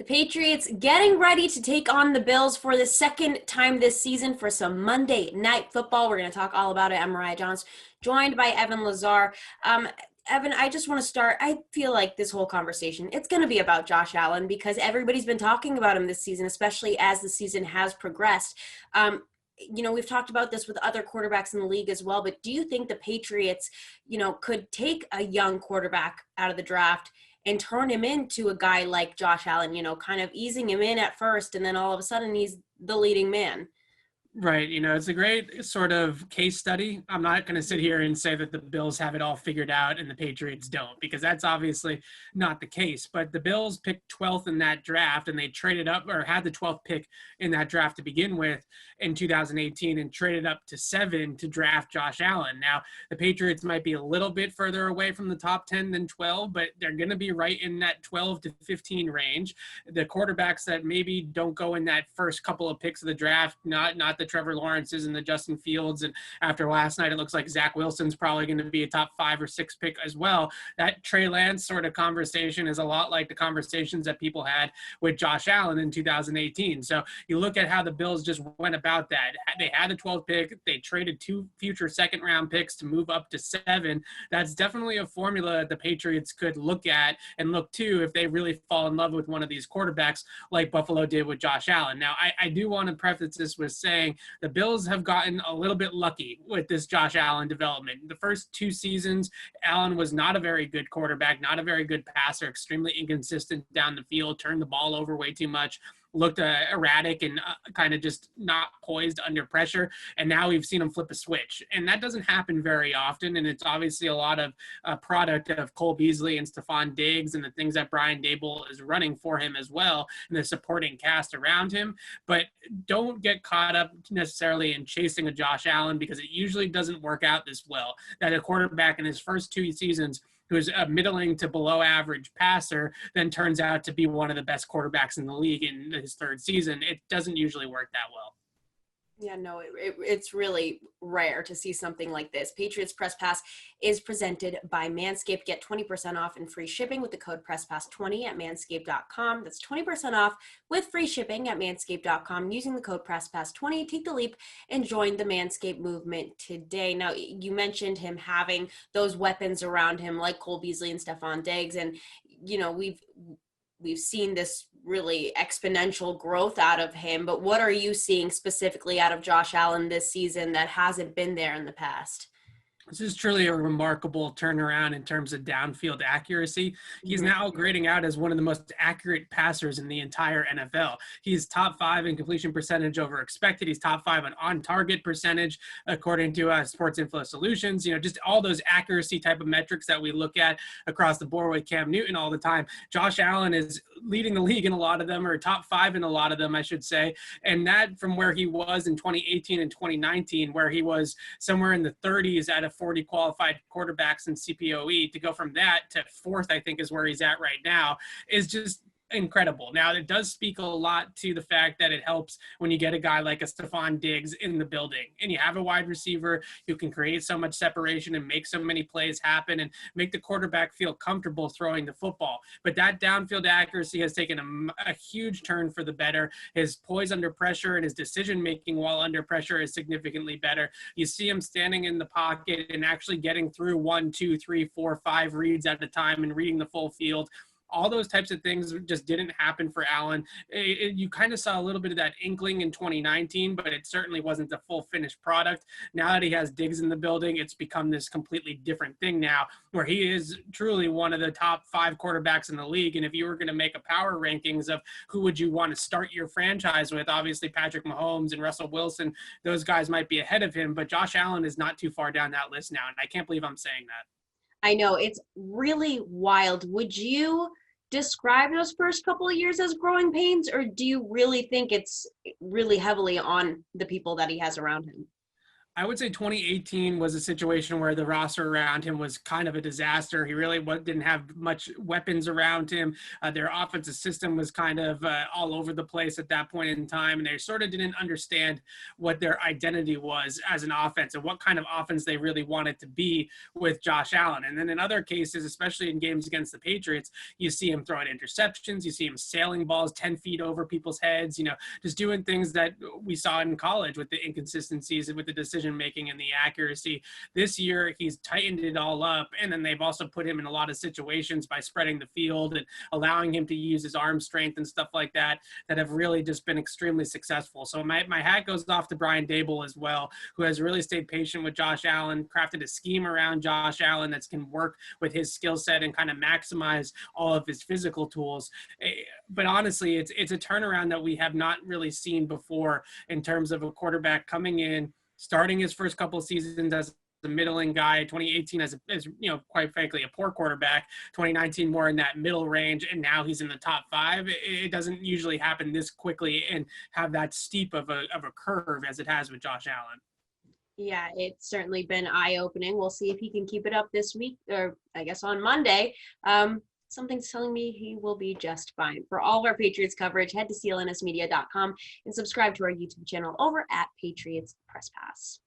Patriots getting ready to take on the Bills for the second time this season for some Monday Night Football. We're going to talk all about it. I'm Mariah, Janos, joined by Evan Lazar. Evan, I just want to start. I feel like this whole conversation, it's going to be about Josh Allen because everybody's been talking about him this season, especially as the season has progressed. We've talked about this with other quarterbacks in the league as well, but do you think the Patriots, could take a young quarterback out of the draft and turn him into a guy like Josh Allen, kind of easing him in at first, and then all of a sudden he's the leading man? Right. It's a great sort of case study. I'm not going to sit here and say that the Bills have it all figured out and the Patriots don't, because that's obviously not the case. But the Bills picked 12th in that draft, and they traded up, or had the 12th pick in that draft to begin with in 2018, and traded up to 7 to draft Josh Allen. Now, the Patriots might be a little bit further away from the top 10 than 12, but they're going to be right in that 12 to 15 range. The quarterbacks that maybe don't go in that first couple of picks of the draft, not the Trevor Lawrence's and the Justin Fields, and after last night it looks like Zach Wilson's probably going to be a top 5 or 6 pick as well. That Trey Lance sort of conversation is a lot like the conversations that people had with Josh Allen in 2018. So you look at how the Bills just went about that. They had the 12th pick, they traded 2 future second round picks to move up to 7. That's definitely a formula that the Patriots could look at and look to if they really fall in love with one of these quarterbacks like Buffalo did with Josh Allen. Now, I do want to preface this with saying the Bills have gotten a little bit lucky with this Josh Allen development. The first 2 seasons, Allen was not a very good quarterback, not a very good passer, extremely inconsistent down the field, turned the ball over way too much, looked erratic and kind of just not poised under pressure. And now we've seen him flip a switch. And that doesn't happen very often. And it's obviously a lot of product of Cole Beasley and Stephon Diggs and the things that Brian Daboll is running for him as well, and the supporting cast around him. But don't get caught up necessarily in chasing a Josh Allen, because it usually doesn't work out this well. That a quarterback in his first 2 seasons who's a middling to below average passer then turns out to be one of the best quarterbacks in the league in his 3rd season. It doesn't usually work that well. Yeah, no, it's really rare to see something like this. Patriots Press Pass is presented by Manscaped. Get 20% off and free shipping with the code PressPass20 at manscaped.com. That's 20% off with free shipping at manscaped.com using the code PressPass20. Take the leap and join the Manscaped movement today. Now, you mentioned him having those weapons around him like Cole Beasley and Stephon Diggs, and we've seen this really exponential growth out of him, but what are you seeing specifically out of Josh Allen this season that hasn't been there in the past? This is truly a remarkable turnaround in terms of downfield accuracy. He's now grading out as one of the most accurate passers in the entire NFL. He's top 5 in completion percentage over expected. He's top 5 on target percentage, according to Sports Info Solutions. Just all those accuracy type of metrics that we look at across the board with Cam Newton all the time. Josh Allen is leading the league in a lot of them, or top 5 in a lot of them, I should say. And that from where he was in 2018 and 2019, where he was somewhere in the 30s out of 40 qualified quarterbacks in CPOE, to go from that to 4th, I think is where he's at right now, is just incredible. Now, it does speak a lot to the fact that it helps when you get a guy like a Stephon Diggs in the building, and you have a wide receiver who can create so much separation and make so many plays happen and make the quarterback feel comfortable throwing the football. But that downfield accuracy has taken a huge turn for the better. His poise under pressure and his decision-making while under pressure is significantly better. You see him standing in the pocket and actually getting through 1, 2, 3, 4, 5 reads at a time and reading the full field. All those types of things just didn't happen for Allen. You kind of saw a little bit of that inkling in 2019, but it certainly wasn't the full finished product. Now that he has Diggs in the building, it's become this completely different thing now, where he is truly one of the top 5 quarterbacks in the league. And if you were going to make a power rankings of who would you want to start your franchise with, obviously Patrick Mahomes and Russell Wilson, those guys might be ahead of him, but Josh Allen is not too far down that list now. And I can't believe I'm saying that. I know, it's really wild. Would you describe those first couple of years as growing pains, or do you really think it's really heavily on the people that he has around him? I would say 2018 was a situation where the roster around him was kind of a disaster. He really didn't have much weapons around him. Their offensive system was kind of all over the place at that point in time, and they sort of didn't understand what their identity was as an offense and what kind of offense they really wanted to be with Josh Allen. And then in other cases, especially in games against the Patriots, you see him throwing interceptions, you see him sailing balls 10 feet over people's heads, just doing things that we saw in college with the inconsistencies and with the decision making and the accuracy. This year, he's tightened it all up, and then they've also put him in a lot of situations by spreading the field and allowing him to use his arm strength and stuff like that have really just been extremely successful. So my hat goes off to Brian Dable as well, who has really stayed patient with Josh Allen, crafted a scheme around Josh Allen that can work with his skill set and kind of maximize all of his physical tools. But honestly, it's a turnaround that we have not really seen before in terms of a quarterback coming in, starting his first couple of seasons as a middling guy, 2018 as quite frankly, a poor quarterback, 2019 more in that middle range, and now he's in the top 5. It doesn't usually happen this quickly and have that steep of a curve as it has with Josh Allen. Yeah, it's certainly been eye-opening. We'll see if he can keep it up this week, or I guess on Monday. Something's telling me he will be just fine. For all of our Patriots coverage, head to clnsmedia.com and subscribe to our YouTube channel over at Patriots Press Pass.